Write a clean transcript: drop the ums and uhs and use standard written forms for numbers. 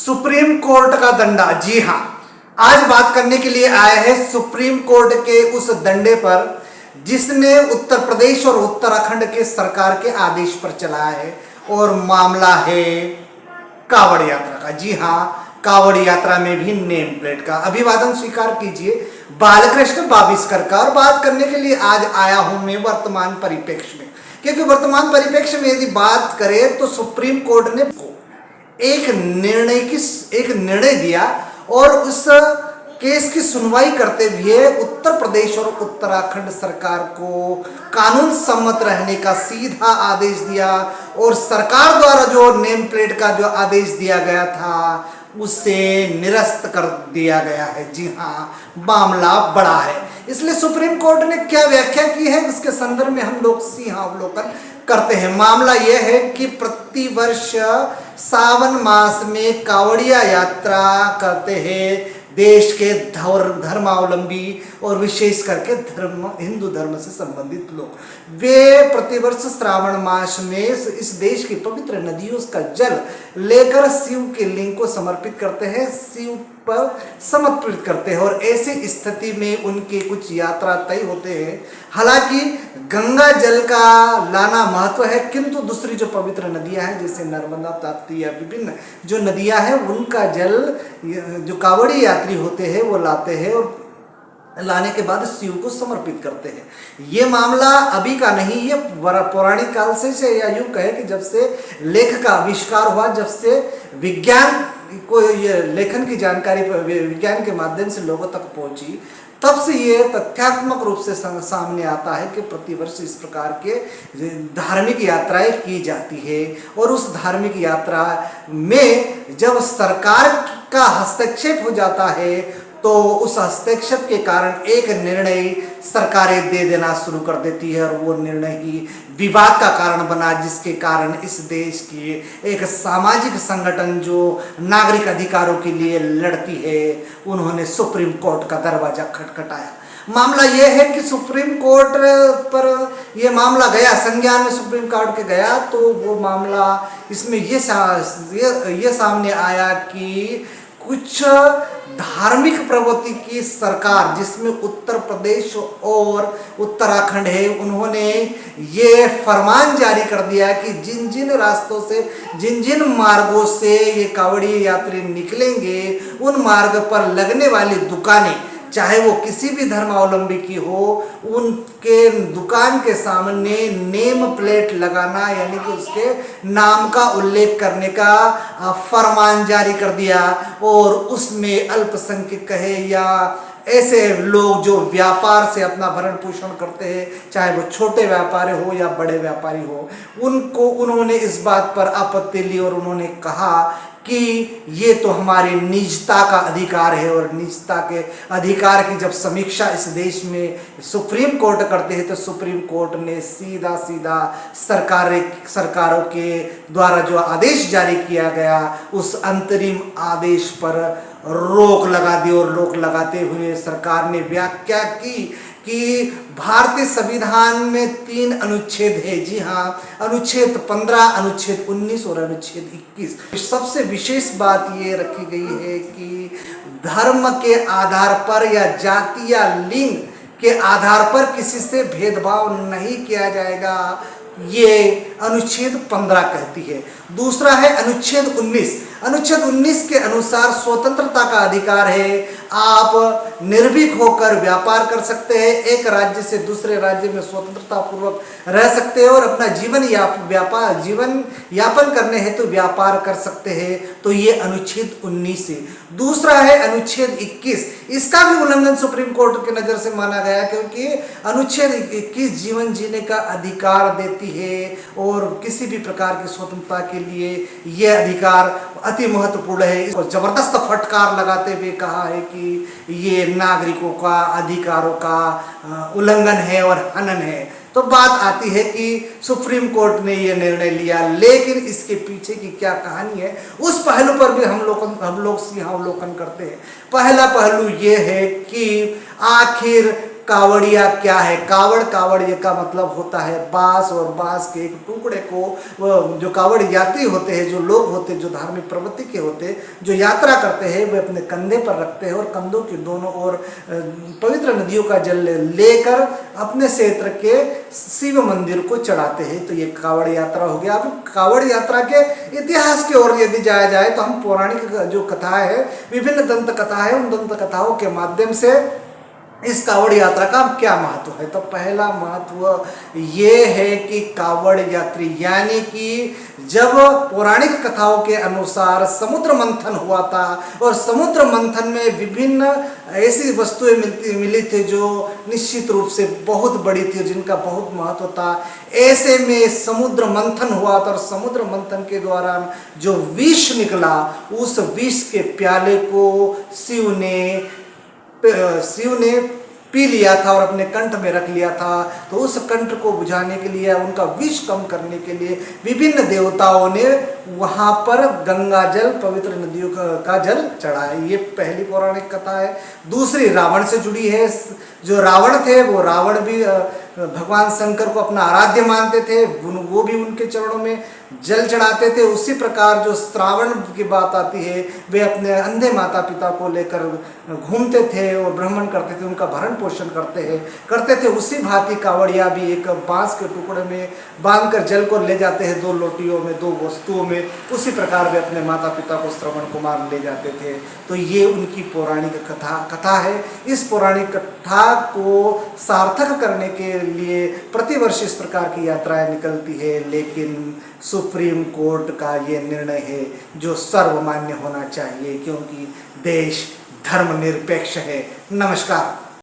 Supreme court का दंडा। जी हां, आज बात करने के लिए आए हैं सुप्रीम कोर्ट के उस दंडे पर जिसने उत्तर प्रदेश और उत्तराखंड के सरकार के आदेश पर चला है, और मामला है कावड़ यात्रा का। जी हां, कावड़ यात्रा में भी नेम प्लेट का। अभिवादन स्वीकार कीजिए बालकृष्ण बाविस्कर का। और बात करने के लिए आज आया हूं मैं वर्तमान परिप्रेक्ष्य में, क्योंकि वर्तमान परिप्रेक्ष्य में यदि बात करें तो सुप्रीम कोर्ट ने एक निर्णय दिया, और उस केस की सुनवाई करते हुए उत्तर प्रदेश और उत्तराखंड सरकार को कानून सम्मत रहने का सीधा आदेश दिया, और सरकार द्वारा जो नेम प्लेट का जो आदेश दिया गया था उसे निरस्त कर दिया गया है। जी हाँ, मामला बड़ा है, इसलिए सुप्रीम कोर्ट ने क्या व्याख्या की है उसके संदर्भ में हम लोग सिंहावलोकन करते हैं। मामला यह है कि प्रतिवर्ष सावन मास में कावड़िया यात्रा करते हैं देश के धर्मावलंबी और विशेष करके हिंदू धर्म से संबंधित लोग। वे प्रतिवर्ष श्रावण मास में इस देश की पवित्र नदियों का जल लेकर शिव के लिंग को समर्पित करते हैं, शिव पर समर्पित करते हैं, और ऐसी स्थिति में उनके कुछ यात्रा तय होते हैं। हालांकि गंगा जल का लाना महत्व है, किंतु दूसरी जो पवित्र नदियां हैं जैसे नर्मदा, ताप्ती या विभिन्न जो नदियां हैं उनका जल जो कावड़ी यात्री होते हैं वो लाते हैं, और लाने के बाद शिव को समर्पित करते हैं। ये मामला अभी का नहीं, ये पौराणिक काल से या यूं कहे कि जब से लेख का आविष्कार हुआ, जब से विज्ञान को ये लेखन की जानकारी विज्ञान के माध्यम से लोगों तक पहुंची, तब से ये तथ्यात्मक रूप से सामने आता है कि प्रतिवर्ष इस प्रकार के धार्मिक यात्राएं की जाती है। और उस धार्मिक यात्रा में जब सरकार का हस्तक्षेप हो जाता है तो उस हस्तक्षेप के कारण एक निर्णय सरकारें दे देना शुरू कर देती है, और वो निर्णय ही विवाद का कारण बना, जिसके कारण इस देश की एक सामाजिक संगठन जो नागरिक अधिकारों के लिए लड़ती है उन्होंने सुप्रीम कोर्ट का दरवाजा खटखटाया। मामला यह है कि सुप्रीम कोर्ट पर यह मामला गया, संज्ञान में सुप्रीम कोर्ट के गया, तो वो मामला इसमें ये सामने आया कि कुछ धार्मिक प्रवृत्ति की सरकार जिसमें उत्तर प्रदेश और उत्तराखंड है, उन्होंने ये फरमान जारी कर दिया कि जिन जिन रास्तों से जिन जिन मार्गों से ये कावड़ी यात्री निकलेंगे उन मार्ग पर लगने वाली दुकानें, चाहे वो किसी भी धर्मावलंबी की हो, उनके दुकान के सामने नेम प्लेट लगाना, यानी कि उसके नाम का उल्लेख करने का फरमान जारी कर दिया। और उसमें अल्पसंख्यक कहे या ऐसे लोग जो व्यापार से अपना भरण पोषण करते हैं, चाहे वो छोटे व्यापारी हो या बड़े व्यापारी हो, उनको उन्होंने इस बात पर आपत्ति ली, और उन्होंने कहा कि ये तो हमारी निजता का अधिकार है, और निजता के अधिकार की जब समीक्षा इस देश में सुप्रीम कोर्ट करते हैं तो सुप्रीम कोर्ट ने सीधा सरकारों के द्वारा जो आदेश जारी किया गया उस अंतरिम आदेश पर रोक लगा दी। और रोक लगाते हुए सरकार ने व्याख्या की कि भारतीय संविधान में 3 अनुच्छेद है। जी हाँ, अनुच्छेद 15, अनुच्छेद 19 और अनुच्छेद 21। सबसे विशेष बात ये रखी गई है कि धर्म के आधार पर या जाति या लिंग के आधार पर किसी से भेदभाव नहीं किया जाएगा, ये अनुच्छेद 15 कहती है। दूसरा है अनुच्छेद 19। अनुच्छेद 19 के अनुसार स्वतंत्रता का अधिकार है, आप निर्भीक होकर व्यापार कर सकते हैं, एक राज्य से दूसरे राज्य में स्वतंत्रता पूर्वक रह सकते हैं, और अपना जीवन यापन करने हेतु व्यापार कर सकते हैं। तो ये अनुच्छेद 19 है। दूसरा है अनुच्छेद 21। इसका भी उल्लंघन सुप्रीम कोर्ट की नज़र से माना गया, क्योंकि अनुच्छेद 21 जीवन जीने का अधिकार देती है, और किसी भी प्रकार की स्वतंत्रता के लिए यह अधिकार अति महत्वपूर्ण है। और जबरदस्त फटकार लगाते हुए कहा है कि ये नागरिकों का अधिकारों का उल्लंघन है और हनन है। तो बात आती है कि सुप्रीम कोर्ट ने ये निर्णय लिया, लेकिन इसके पीछे की क्या कहानी है उस पहलू पर भी हम लोग सिंहावलोकन करते हैं। पहला पहलू ये है कि आखिर कावड़िया क्या है। कावड़, कावड़िया का मतलब होता है बांस, और बांस के एक टुकड़े को जो कावड़ यात्री होते हैं, जो लोग होते हैं, जो धार्मिक प्रवृत्ति के होते हैं, जो यात्रा करते हैं, वे अपने कंधे पर रखते हैं और कंधों के दोनों ओर पवित्र नदियों का जल लेकर अपने क्षेत्र के शिव मंदिर को चढ़ाते हैं। तो ये कावड़ यात्रा हो गया। अब कावड़ यात्रा के इतिहास की ओर यदि जाया जाए तो हम पौराणिक जो कथा है, विभिन्न दंत कथा है, उन दंत कथाओं के माध्यम से इस कावड़ यात्रा का क्या महत्व है। तो पहला महत्व ये है कि कावड़ यात्री, यानी कि जब पौराणिक कथाओं के अनुसार समुद्र मंथन हुआ था और समुद्र मंथन में विभिन्न ऐसी वस्तुएं मिली थी जो निश्चित रूप से बहुत बड़ी थी, जिनका बहुत महत्व था। ऐसे में समुद्र मंथन हुआ था और समुद्र मंथन के दौरान जो विष निकला, उस विष के प्याले को शिव ने पी लिया था और अपने कंठ में रख लिया था। तो उस कंठ को बुझाने के लिए, उनका विष कम करने के लिए विभिन्न देवताओं ने वहाँ पर गंगा जल, पवित्र नदियों का जल चढ़ाया। ये पहली पौराणिक कथा है। दूसरी रावण से जुड़ी है। जो रावण थे, वो रावण भी भगवान शंकर को अपना आराध्य मानते थे, वो भी उनके चरणों में जल चढ़ाते थे। उसी प्रकार जो श्रावण की बात आती है, वे अपने अंधे माता पिता को लेकर घूमते थे और भ्रमण करते थे, उनका भरण पोषण करते थे। उसी भांति कावड़िया भी एक बांस के टुकड़े में बांधकर जल को ले जाते हैं, 2 लोटियों में, 2 वस्तुओं में। उसी प्रकार वे अपने माता पिता को श्रवण कुमार ले जाते थे। तो ये उनकी पौराणिक कथा है। इस पौराणिक कथा को सार्थक करने के लिए प्रतिवर्ष इस प्रकार की यात्राएं निकलती है, लेकिन सुप्रीम कोर्ट का ये निर्णय है जो सर्वमान्य होना चाहिए, क्योंकि देश धर्मनिरपेक्ष है। नमस्कार।